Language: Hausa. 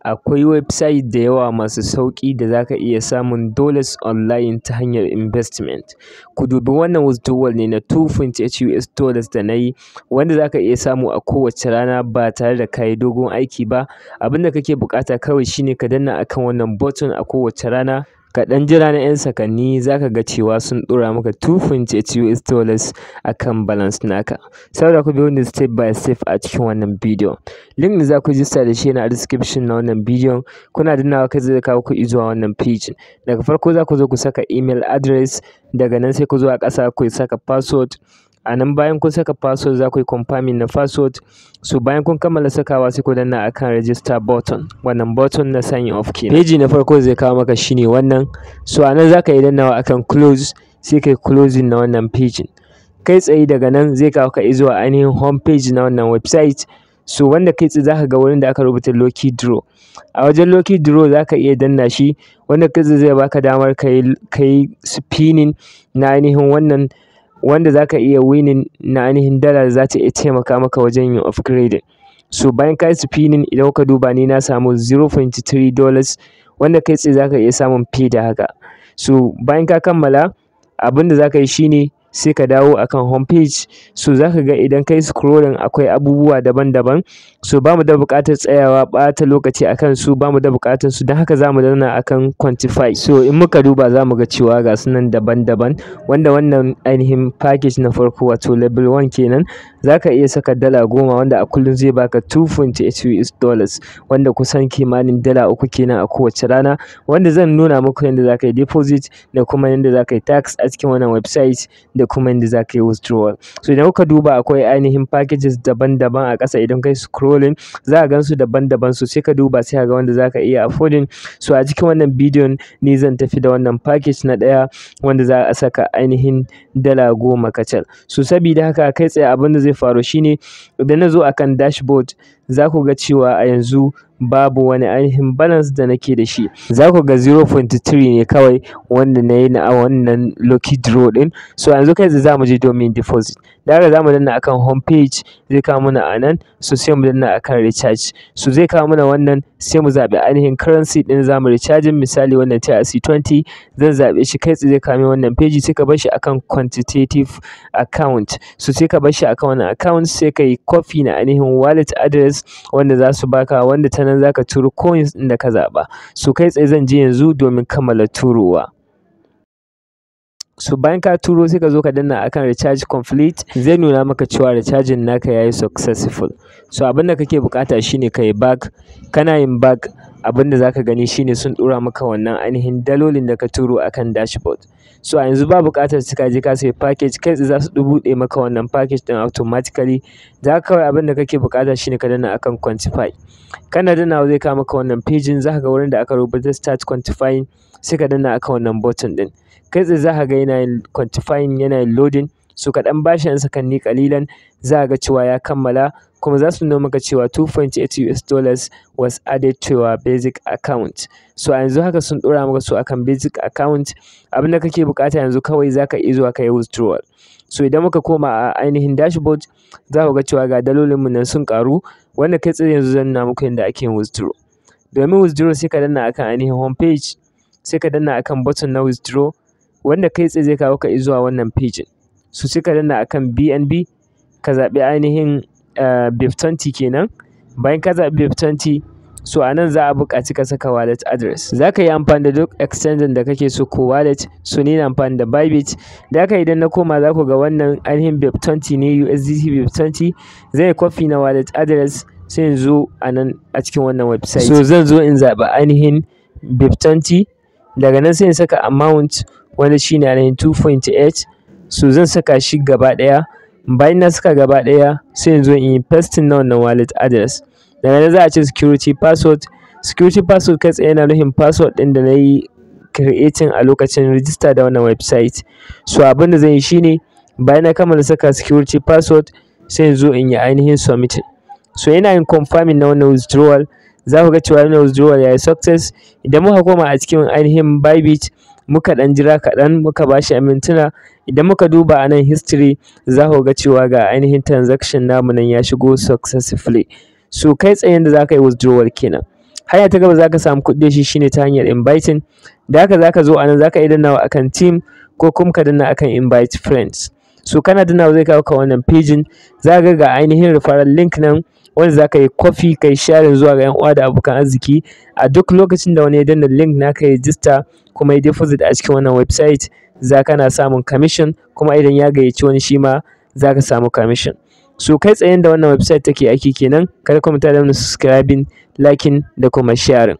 Akwai website da yawa masu sauƙi da za ka iya samun dollars online ta hanyar investment. Ku dubi wannan withdrawal ne na $2.8 da na yi, wanda za ka iya samu a kowace rana ba tare da ka yi dogon aiki ba. Abin da kake buƙata kawai shine ka danna akan wannan button a kowace rana. Ka ɗan jira na 'yan sakanni za ka ga cewa sun ɗora maka $2.8 a kan balance naka. Saboda ku biyo ni step by step a cikin wannan bidiyon. Link da za ku register da shi yana a description na wannan bidiyon. Kuna dannawa kai zai kawo ku zuwa wannan page. Daga farko za ku zo ku saka email address, daga nan sai ku zo a ƙasa ku saka password. A nan bayan kun saka password za ku yi confirming na password. So bayan kun kammala sakawa sai ku danna akan register button. Wannan button na sign off kenan. Page na farko zai kawo maka shine wannan. So a nan za ka yi dannawa akan close, sai kai closing na wannan page. Kai tsaye daga nan zai kawo ka zuwa ainihin home page na wannan website. So wanda kai tsaye za ka ga wurin da aka rubuta lucky draw. A wajen lucky draw za ka iya danna shi, wanda kai tsaye zai baka damar ka yi spinning na ainihin wannan, wanda za ka iya winning na ainihin dala da za ta iya taimaka maka wajen yin upgrading. So bayan ka yi spinning, idan kuka duba ni na samu $0.3, wanda kai tsaye za ka iya samun fiye da haka. So bayan ka kammala, abin da za ka yi shine sai ka dawo akan home page. So za ka ga idan ka yi scrolling akwai abubuwa daban-daban. So ba mu da buƙatar tsayawa ɓata lokaci akan su, ba mu da buƙatar su, don haka za mu danna akan quantify. So in muka duba za mu ga cewa ga su nan daban-daban, wanda wannan ainihin package na farko wato level 1 kenan, za ka iya saka dala 10, wanda a kullum zai baka $2.8, wanda kusan kimanin dala 3 kenan a kowace rana, wanda zan nuna muku yadda za ka yi deposit da kuma yadda za ka yi tax a cikin wannan website da kuma yadda za ka yi withdrawal. So idan kuka duba akwai ainihin packages daban-daban a ƙasa. Idan kai scrolling za ka gan su daban-daban, so sai ka duba sai ka ga wanda za ka iya affording. So a cikin wannan bidiyon ni zan tafi da wannan package na ɗaya, wanda za a saka ainihin dala 10 kacal. So sabida haka kai tsaye abin da zai faru shine idan na zo akan dashboard za ku ga cewa a yanzu babu wani ainihin balance da nake da shi. Za ku ga 0.3 ne kawai wanda na yi na wannan lucky draw ɗin. So yanzu kai tsaye za mu je domin deposit. Da haka za mu danna akan home page, zai kawo mana a nan. So sai mu danna akan recharge. So zai kawo mana wannan, sai mu zaɓi ainihin currency ɗin za mu recharge. Misali wannan TRC20 zan zaɓe shi, kai tsaye zai kawo min wannan page. Sai ka bar shi akan quantitative account. So sai ka bar shi akan wannan account, sai ka yi copy na ainihin wallet address wanda za su baka, wanda ta nan za ka turo coins ɗin da ka zaɓa. So kai tsaye zan je yanzu domin kammala turowa. So bayan ka turo sai ka zo ka danna akan recharge complete, zai nuna maka cewa recharging naka yayi successful. So abin da kake buƙata shine ka yi back. Kana yin back, abin da za ka gani shine sun ɗora maka wannan ainihin dalolin da ka turo akan dashboard. So a yanzu ba buƙatar sai ka je ka sayi package, kai tsaye za su buɗe maka wannan package ɗin automatically. Da haka kawai abin da kake buƙata shine ka danna akan quantify. Kana dannawa zai kawo maka wannan page, za ka ga wurin da aka rubuta start quantifying, sai ka danna akan wannan button ɗin. Kai tsaye za ka ga yana yin quantifying, yana yin loading. So ka ɗan bashi 'yan sakanni ƙalilan, za ka ga cewa ya kammala, kuma za su nuna maka cewa $2.8 was added to your basic account. So a yanzu haka sun ɗora maka su akan basic account. Abin da kake buƙata yanzu kawai za ka iya zuwa ka yi withdrawal. So idan muka koma a ainihin dashboard za ku ga cewa ga dalolinmu nan sun ƙaru, wanda kai tsaye yanzu zan nuna muku yadda ake yin withdraw. Domin withdraw sai ka danna akan ainihin home page, sai ka danna akan button na withdraw, wanda kai tsaye zai kawo ka zuwa wannan page. So sai ka danna akan BNB, ka zaɓi ainihin BIP20 kenan. Bayan ka zaɓi BIP20, so a nan za a buƙaci ka saka wallet address. Za ka yi amfani da duk exchange da kake so ko wallet. So ni na amfani da Bybit. Da haka idan na koma za ku ga wannan ainihin BIP20 ne, USDT BIP20. Zai copy na wallet address, sai in zo a nan a cikin wannan website. So zan zo in zaɓi ainihin BIP20, daga nan sai in saka amount, wanda shine ainihin 2.8. So zan saka shi gaba ɗaya. Bayan na saka gaba ɗaya, sai in zo in yi pasting na wannan wallet address. Daga nan za a ce security password. Security password kai tsaye yana nufin password ɗin da na yi creating a lokacin register da wannan website. So abin da zan yi shine bayan na kammala saka security password, sai in zo in yi ainihin submitting. So ina yin confirming na wannan withdrawal. Za ku ga cewa wannan withdrawal ya yi success. Idan muka koma a cikin ainihin Bybit, muka ɗan jira kaɗan, muka ba shi mintuna. Idan muka duba a nan history, za ku ga cewa ga ainihin transaction namu nan ya shigo successfully. So kai tsaye yanda za ka yi withdrawal kenan. Hanya ta gaba za ka samu kuɗi da shi shine ta hanyar inviting. Da haka za ka zo a nan za ka iya dannawa akan team ko kuma ka danna akan invite friends. So kana dannawa zai kawo ka wannan pejin, za ka ga ainihin referral link nan wanda za ka yi copy ka yi sharing zuwa ga 'yan uwa da abokan arziki. A duk lokacin da wani ya danna link naka ya register kuma ya deposit a cikin wannan website, za kana samun commission, kuma idan ya gayyaci wani shi ma za ka samu commission. So kai tsaye da wannan website take aiki kenan. Kada ku manta da mana subscribing, liking da kuma sharing.